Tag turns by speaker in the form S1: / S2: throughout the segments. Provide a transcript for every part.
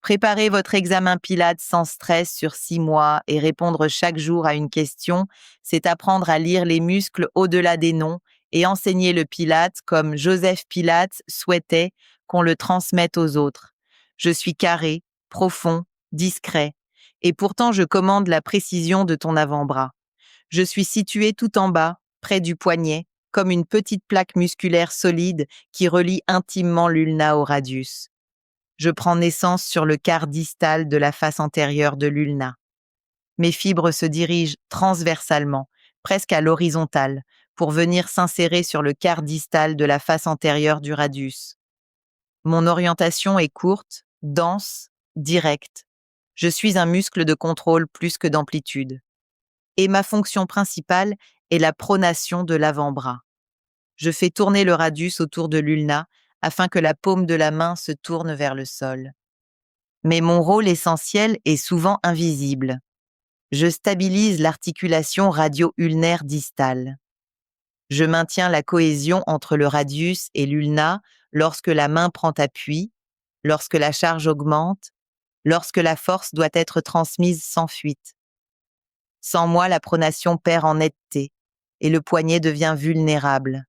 S1: Préparer votre examen Pilates sans stress sur 6 mois et répondre chaque jour à une question, c'est apprendre à lire les muscles au-delà des noms et enseigner le Pilates comme Joseph Pilates souhaitait qu'on le transmette aux autres. Je suis carré, profond, discret, et pourtant je commande la précision de ton avant-bras. Je suis situé tout en bas, près du poignet, comme une petite plaque musculaire solide qui relie intimement l'ulna au radius. Je prends naissance sur le quart distal de la face antérieure de l'ulna. Mes fibres se dirigent transversalement, presque à l'horizontale, pour venir s'insérer sur le quart distal de la face antérieure du radius. Mon orientation est courte, dense, directe. Je suis un muscle de contrôle plus que d'amplitude. Et ma fonction principale est la pronation de l'avant-bras. Je fais tourner le radius autour de l'ulna afin que la paume de la main se tourne vers le sol. Mais mon rôle essentiel est souvent invisible. Je stabilise l'articulation radio-ulnaire distale. Je maintiens la cohésion entre le radius et l'ulna lorsque la main prend appui, lorsque la charge augmente, lorsque la force doit être transmise sans fuite. Sans moi, la pronation perd en netteté et le poignet devient vulnérable.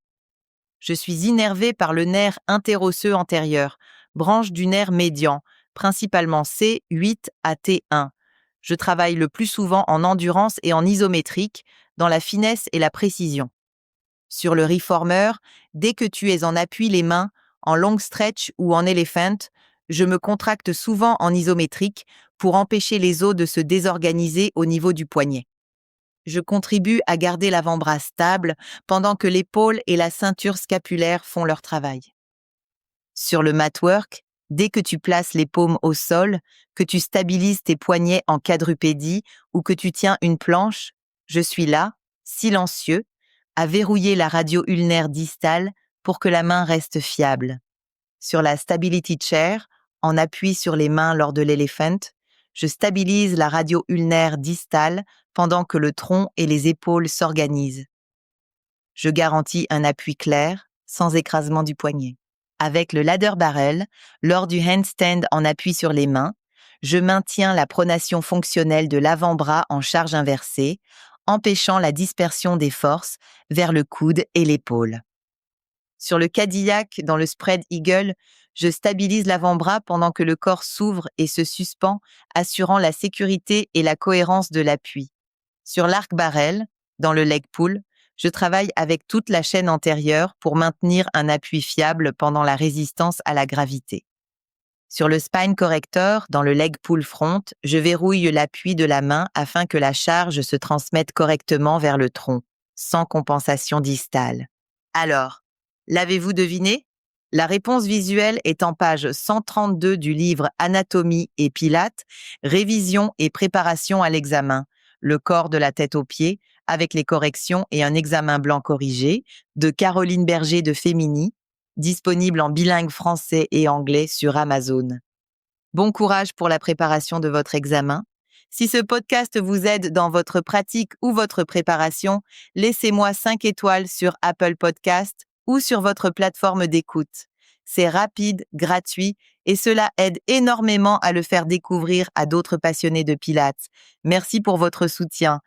S1: Je suis innervé par le nerf interosseux antérieur, branche du nerf médian, principalement C8 à T1. Je travaille le plus souvent en endurance et en isométrique, dans la finesse et la précision. Sur le reformer, dès que tu es en appui les mains, en long stretch ou en elephant, je me contracte souvent en isométrique pour empêcher les os de se désorganiser au niveau du poignet. Je contribue à garder l'avant-bras stable pendant que l'épaule et la ceinture scapulaire font leur travail. Sur le mat work, dès que tu places les paumes au sol, que tu stabilises tes poignets en quadrupédie ou que tu tiens une planche, je suis là, silencieux, à verrouiller la radio-ulnaire distale pour que la main reste fiable. Sur la stability chair, en appui sur les mains lors de l'elephant, je stabilise la radio-ulnaire distale pendant que le tronc et les épaules s'organisent. Je garantis un appui clair, sans écrasement du poignet. Avec le ladder barrel, lors du handstand en appui sur les mains, je maintiens la pronation fonctionnelle de l'avant-bras en charge inversée, empêchant la dispersion des forces vers le coude et l'épaule. Sur le Cadillac, dans le spread eagle, je stabilise l'avant-bras pendant que le corps s'ouvre et se suspend, assurant la sécurité et la cohérence de l'appui. Sur l'arc barrel, dans le leg pull, je travaille avec toute la chaîne antérieure pour maintenir un appui fiable pendant la résistance à la gravité. Sur le spine corrector, dans le leg pull front, je verrouille l'appui de la main afin que la charge se transmette correctement vers le tronc, sans compensation distale. Alors, l'avez-vous deviné? La réponse visuelle est en page 132 du livre Anatomie et Pilates, révision et préparation à l'examen, le corps de la tête aux pieds, avec les corrections et un examen blanc corrigé, de Caroline Berger de Femini, disponible en bilingue français et anglais sur Amazon. Bon courage pour la préparation de votre examen. Si ce podcast vous aide dans votre pratique ou votre préparation, laissez-moi 5 étoiles sur Apple Podcast ou sur votre plateforme d'écoute. C'est rapide, gratuit et cela aide énormément à le faire découvrir à d'autres passionnés de Pilates. Merci pour votre soutien.